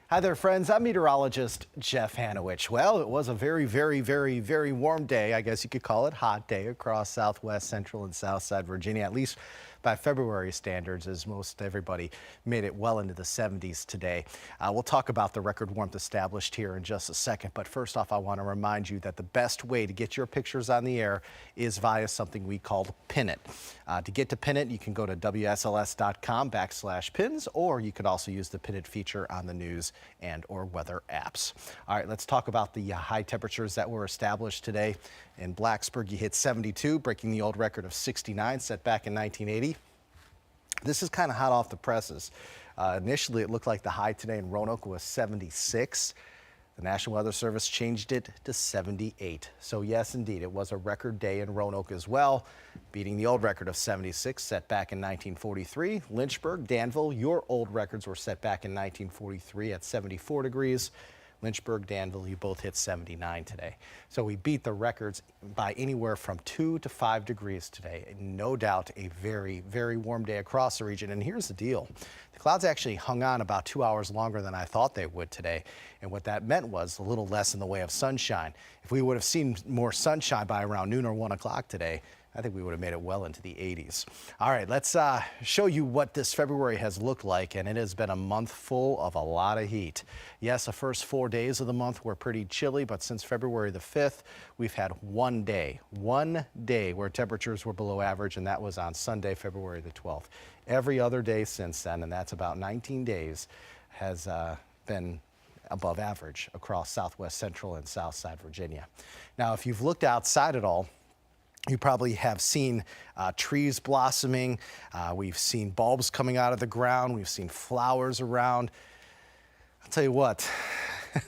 Hi there, friends. I'm meteorologist Jeff Haniewich. Well, it was a very warm day. I guess you could call it hot day across southwest, central, and south side Virginia, at least by February standards, as most everybody made it well into the 70s today. We'll talk about the record warmth established here in just a second. But first off, I want to remind you that the best way to get your pictures on the air is via something we call Pin It. To get to Pin It, you can go to WSLS.com/pins, or you could also use the Pin It feature on the news and or weather apps. All right, let's talk about the high temperatures that were established today. In Blacksburg, you hit 72, breaking the old record of 69 set back in 1980. This is kind of hot off the presses. Initially, it looked like the high today in Roanoke was 76. The National Weather Service changed it to 78. So yes, indeed, it was a record day in Roanoke as well, beating the old record of 76 set back in 1943. Lynchburg, Danville, your old records were set back in 1943 at 74 degrees. Lynchburg, Danville, you both hit 79 today. So we beat the records by anywhere from 2 to 5 degrees today. No doubt a very warm day across the region. And here's the deal. The clouds actually hung on about 2 hours longer than I thought they would today. And what that meant was a little less in the way of sunshine. If we would have seen more sunshine by around noon or 1 o'clock today, I think we would have made it well into the 80s. All right, let's show you what this February has looked like, and it has been a month full of a lot of heat. Yes, the first 4 days of the month were pretty chilly, but since February the 5th, we've had one day where temperatures were below average, and that was on Sunday, February the 12th. Every other day since then, and that's about 19 days, has been above average across southwest, central, and south side Virginia. Now, if you've looked outside at all, you probably have seen trees blossoming. We've seen bulbs coming out of the ground. We've seen flowers around. I'll tell you what,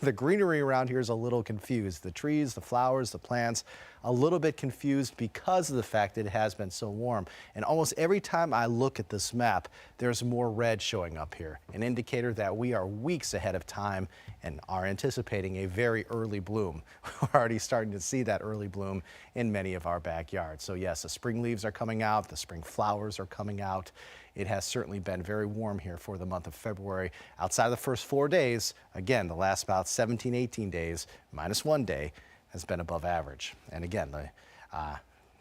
the greenery around here is a little confused. The trees, the flowers, the plants, a little bit confused because of the fact that it has been so warm. And almost every time I look at this map, there's more red showing up here, an indicator that we are weeks ahead of time and are anticipating a very early bloom. We're already starting to see that early bloom in many of our backyards. So yes, the spring leaves are coming out, the spring flowers are coming out. It has certainly been very warm here for the month of February. Outside of the first 4 days, again, the last about 17, 18 days, minus 1 day, has been above average. And again, the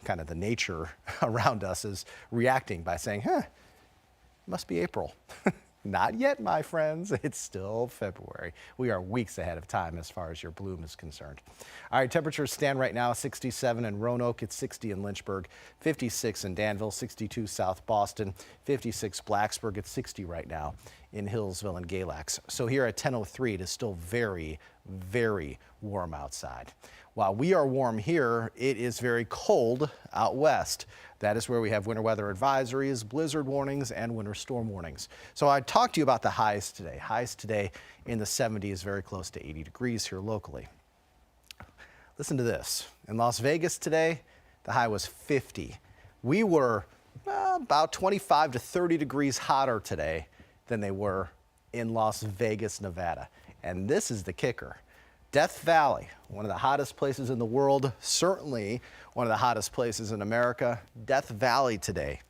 kind of the nature around us is reacting by saying, it must be April. Not yet, my friends. It's still February. We are weeks ahead of time as far as your bloom is concerned. All right, temperatures stand right now 67 in Roanoke, it's 60 in Lynchburg, 56 in Danville, 62 South Boston, 56 Blacksburg, it's 60 right now in Hillsville and Galax. So here at 10:03, it is still very warm outside. While we are warm here, it is very cold out west. That is where we have winter weather advisories, blizzard warnings, and winter storm warnings. So I talked to you about the highs today. Highs today in the 70s, very close to 80 degrees here locally. Listen to this. In Las Vegas today, the high was 50. We were about 25 to 30 degrees hotter today than they were in Las Vegas, Nevada. And this is the kicker. Death Valley, one of the hottest places in the world, certainly one of the hottest places in America. Death Valley today,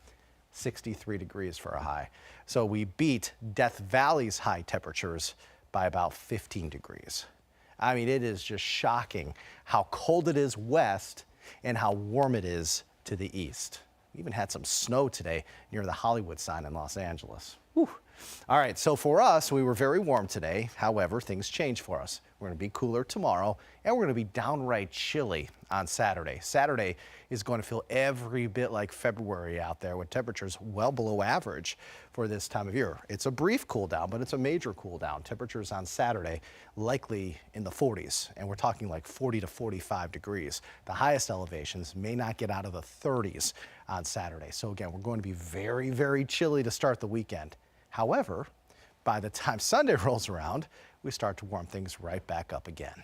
63 degrees for a high. So we beat Death Valley's high temperatures by about 15 degrees. I mean, it is just shocking how cold it is west and how warm it is to the east. We even had some snow today near the Hollywood sign in Los Angeles. Whew. All right, so for us, we were very warm today. However, things changed for us. We're going to be cooler tomorrow, and we're going to be downright chilly on Saturday. Saturday is going to feel every bit like February out there with temperatures well below average for this time of year. It's a brief cool down, but it's a major cool down. Temperatures on Saturday likely in the 40s, and we're talking like 40 to 45 degrees. The highest elevations may not get out of the 30s on Saturday. So again, we're going to be very chilly to start the weekend. However, by the time Sunday rolls around, we start to warm things right back up again.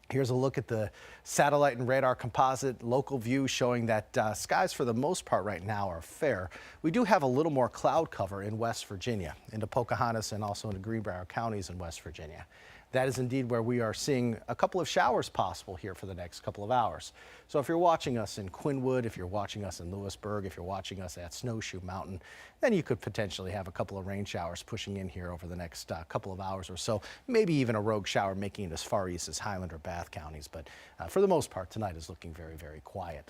Here's a look at the satellite and radar composite local view showing that skies for the most part right now are fair. We do have a little more cloud cover in West Virginia, into Pocahontas and also into Greenbrier counties in West Virginia. that is indeed where we are seeing a couple of showers possible here for the next couple of hours. So if you're watching us in Quinwood, if you're watching us in Lewisburg, if you're watching us at Snowshoe Mountain, then you could potentially have a couple of rain showers pushing in here over the next couple of hours or so. Maybe even a rogue shower making it as far east as Highland or Bath counties. But for the most part, tonight is looking very, very quiet.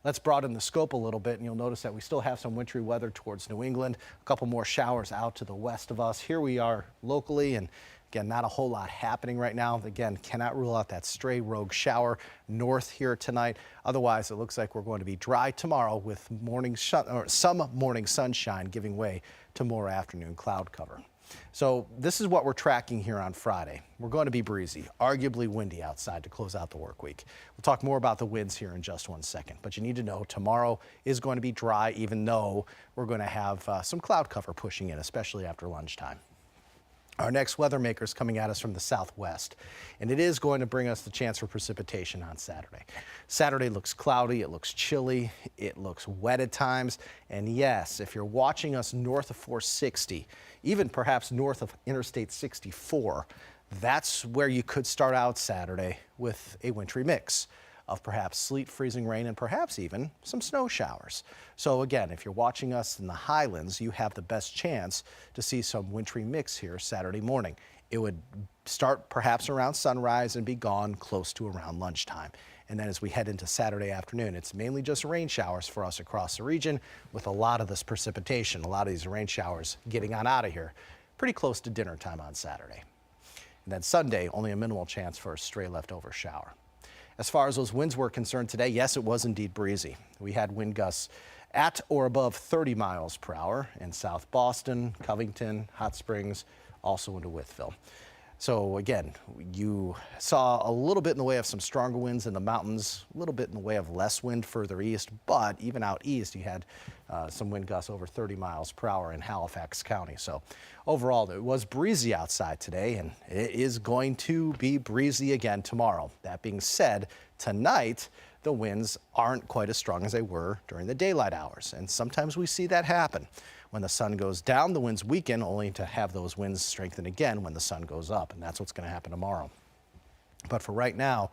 Let's broaden the scope a little bit, and you'll notice that we still have some wintry weather towards New England. A couple more showers out to the west of us. Here we are locally, and again, not a whole lot happening right now. Again, cannot rule out that stray rogue shower north here tonight. Otherwise, it looks like we're going to be dry tomorrow with some morning sunshine giving way to more afternoon cloud cover. So this is what we're tracking here on Friday. We're going to be breezy, arguably windy outside to close out the work week. We'll talk more about the winds here in just 1 second, but you need to know tomorrow is going to be dry, even though we're going to have some cloud cover pushing in, especially after lunchtime. Our next weather maker is coming at us from the southwest, and it is going to bring us the chance for precipitation on Saturday. Saturday looks cloudy, it looks chilly, it looks wet at times, and yes, if you're watching us north of 460, even perhaps north of Interstate 64, that's where you could start out Saturday with a wintry mix of perhaps sleet, freezing rain, and perhaps even some snow showers. So again, if you're watching us in the highlands, you have the best chance to see some wintry mix here Saturday morning. It would start perhaps around sunrise and be gone close to around lunchtime. And then as we head into Saturday afternoon, it's mainly just rain showers for us across the region, with a lot of this precipitation, a lot of these rain showers getting on out of here pretty close to dinner time on Saturday. And then Sunday, only a minimal chance for a stray leftover shower. As far as those winds were concerned today, yes, it was indeed breezy. We had wind gusts at or above 30 miles per hour in South Boston, Covington, Hot Springs, also into Wytheville. So again, you saw a little bit in the way of some stronger winds in the mountains, a little bit in the way of less wind further east, but even out east, you had some wind gusts over 30 miles per hour in Halifax County. So overall, it was breezy outside today, and it is going to be breezy again tomorrow. That being said, tonight, the winds aren't quite as strong as they were during the daylight hours, and sometimes we see that happen. When the sun goes down, the winds weaken, only to have those winds strengthen again when the sun goes up, and that's what's going to happen tomorrow. But for right now,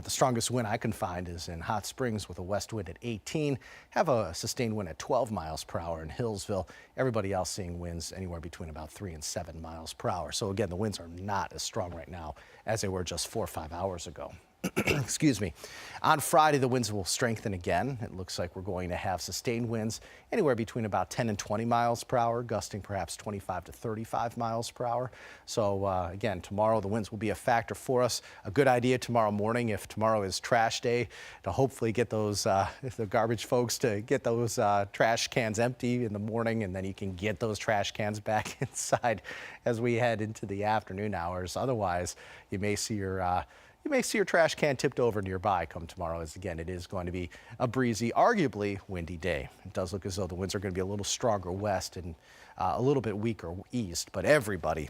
the strongest wind I can find is in Hot Springs with a west wind at 18, have a sustained wind at 12 miles per hour in Hillsville. Everybody else seeing winds anywhere between about 3 and 7 miles per hour. So again, the winds are not as strong right now as they were just 4 or 5 hours ago. Excuse me. On Friday, the winds will strengthen again. It looks like we're going to have sustained winds anywhere between about 10 and 20 miles per hour, gusting perhaps 25 to 35 miles per hour. So again, tomorrow the winds will be a factor for us. A good idea tomorrow morning, if tomorrow is trash day, to hopefully get those, the garbage folks to get those trash cans empty in the morning, and then you can get those trash cans back inside as we head into the afternoon hours. Otherwise, you may see your trash can tipped over nearby come tomorrow, as again, it is going to be a breezy, arguably windy day. It does look as though the winds are going to be a little stronger west and a little bit weaker east, but everybody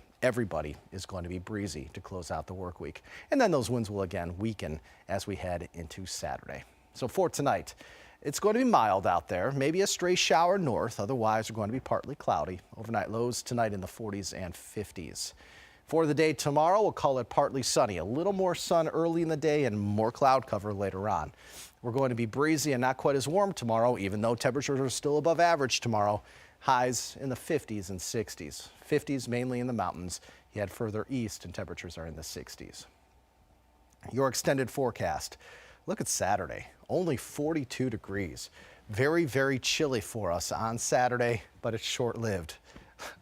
is going to be breezy to close out the work week. And then those winds will again weaken as we head into Saturday. So for tonight, it's going to be mild out there, maybe a stray shower north. Otherwise, we're going to be partly cloudy. Overnight lows tonight in the 40s and 50s. For the day tomorrow, we'll call it partly sunny. A little more sun early in the day and more cloud cover later on. We're going to be breezy and not quite as warm tomorrow, even though temperatures are still above average tomorrow. Highs in the 50s and 60s. 50s mainly in the mountains. You head further east and temperatures are in the 60s. Your extended forecast. Look at Saturday. Only 42 degrees. Very, very chilly for us on Saturday, but it's short-lived,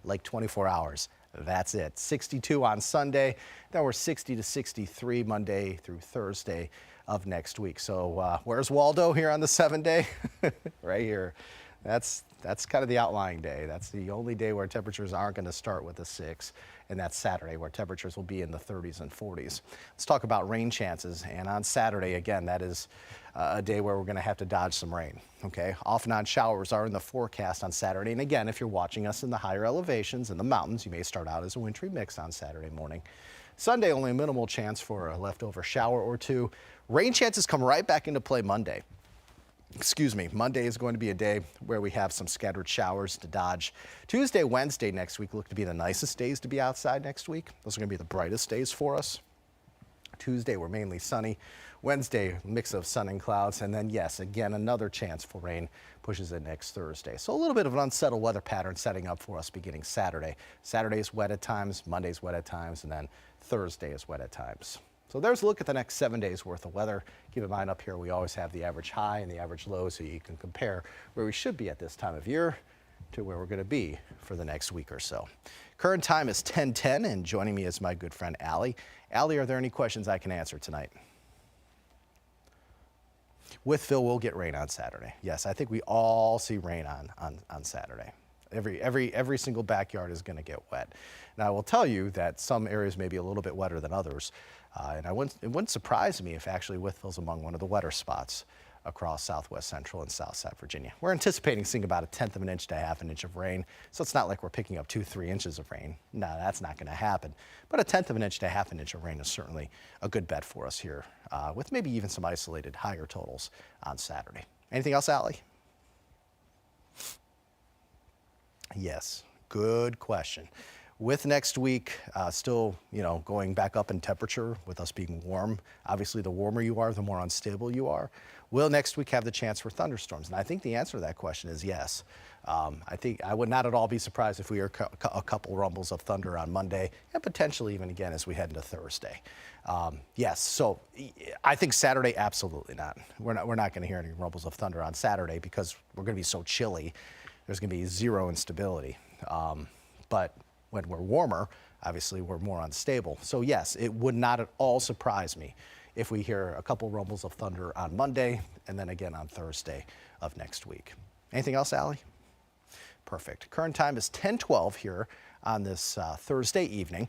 like 24 hours. That's it. 62 on Sunday. Then we're 60 to 63 Monday through Thursday of next week. So where's Waldo here on the 7-day? Right here. That's kind of the outlying day. That's the only day where temperatures aren't going to start with a 6. And that's Saturday, where temperatures will be in the 30s and 40s. Let's talk about rain chances. And on Saturday, again, that is a day where we're going to have to dodge some rain. Okay, off and on showers are in the forecast on Saturday. And again, if you're watching us in the higher elevations in the mountains, you may start out as a wintry mix on Saturday morning. Sunday, only a minimal chance for a leftover shower or two. Rain chances come right back into play Monday. Excuse me, Monday is going to be a day where we have some scattered showers to dodge. Tuesday, Wednesday next week look to be the nicest days to be outside next week. Those are going to be the brightest days for us. Tuesday, we're mainly sunny. Wednesday, mix of sun and clouds. And then, yes, again, another chance for rain pushes in next Thursday. So a little bit of an unsettled weather pattern setting up for us beginning Saturday. Saturday's wet at times, Monday's wet at times, and then Thursday is wet at times. So there's a look at the next 7 days worth of weather. Keep in mind up here we always have the average high and the average low, so you can compare where we should be at this time of year to where we're going to be for the next week or so. Current time is 10:10, and joining me is my good friend Allie. Allie, are there any questions I can answer tonight? With Phil, we'll get rain on Saturday. Yes, I think we all see rain on Saturday. Every single backyard is going to get wet. Now, I will tell you that some areas may be a little bit wetter than others, and it wouldn't surprise me if actually Wytheville's among one of the wetter spots across southwest central and south side Virginia. We're anticipating seeing about 1/10 of an inch to 1/2 an inch of rain, so it's not like we're picking up 2-3 inches of rain. No, that's not going to happen. But 1/10 of an inch to 1/2 an inch of rain is certainly a good bet for us here, with maybe even some isolated higher totals on Saturday. Anything else, Allie? Yes, good question. With next week still, going back up in temperature with us being warm, obviously the warmer you are, the more unstable you are. Will next week have the chance for thunderstorms? And I think the answer to that question is yes. I think I would not at all be surprised if we hear a couple rumbles of thunder on Monday and potentially even again as we head into Thursday. Yes, so I think Saturday, absolutely not. We're not going to hear any rumbles of thunder on Saturday because we're going to be so chilly. There's going to be zero instability. But when we're warmer, obviously we're more unstable. So yes, it would not at all surprise me if we hear a couple rumbles of thunder on Monday and then again on Thursday of next week. Anything else, Allie? Perfect. Current time is 10:12 here on this Thursday evening.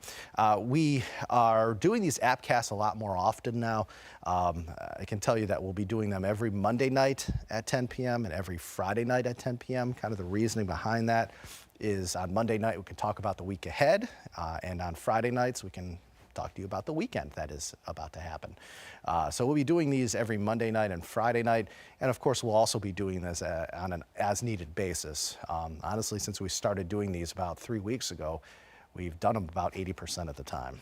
We are doing these appcasts a lot more often now. I can tell you that we'll be doing them every Monday night at 10 p.m. and every Friday night at 10 p.m. Kind of the reasoning behind that is on Monday night we can talk about the week ahead, and on Friday nights we can talk to you about the weekend that is about to happen. So we'll be doing these every Monday night and Friday night, and of course we'll also be doing this on an as-needed basis. Honestly, since we started doing these about 3 weeks ago, we've done them about 80% of the time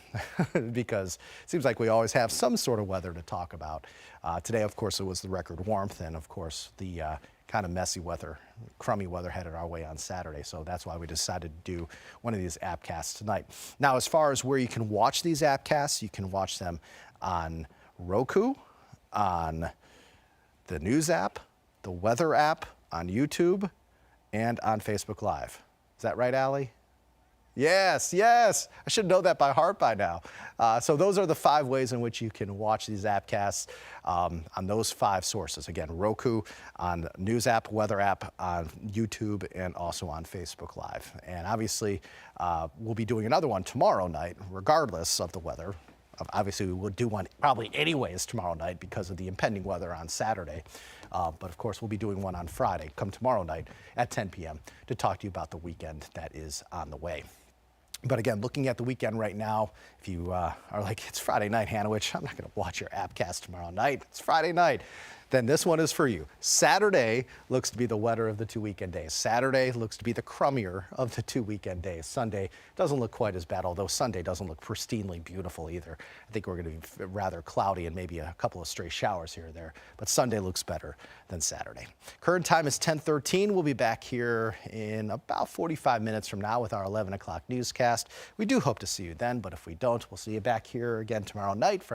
because it seems like we always have some sort of weather to talk about. Today, of course, it was the record warmth, and of course the kind of messy weather, crummy weather headed our way on Saturday. So that's why we decided to do one of these appcasts tonight. Now, as far as where you can watch these appcasts, you can watch them on Roku, on the news app, the weather app, on YouTube, and on Facebook Live. Is that right, Allie? Yes, yes. I should know that by heart by now. So those are the 5 ways in which you can watch these appcasts on those 5 sources. Again, Roku, on News app, Weather app, on YouTube, and also on Facebook Live. And obviously, we'll be doing another one tomorrow night, regardless of the weather. Obviously, we will do one probably anyways tomorrow night because of the impending weather on Saturday. But of course, we'll be doing one on Friday, come tomorrow night at 10 p.m. to talk to you about the weekend that is on the way. But again, looking at the weekend right now, if you are like, it's Friday night, Haniewich, I'm not going to watch your appcast tomorrow night. It's Friday night. Then this one is for you. Saturday looks to be the wetter of the 2 weekend days. Saturday looks to be the crummier of the 2 weekend days. Sunday doesn't look quite as bad, although Sunday doesn't look pristinely beautiful either. I think we're going to be rather cloudy and maybe a couple of stray showers here or there. But Sunday looks better than Saturday. Current time is 10:13. We'll be back here in about 45 minutes from now with our 11 o'clock newscast. We do hope to see you then, but if we don't, we'll see you back here again tomorrow night.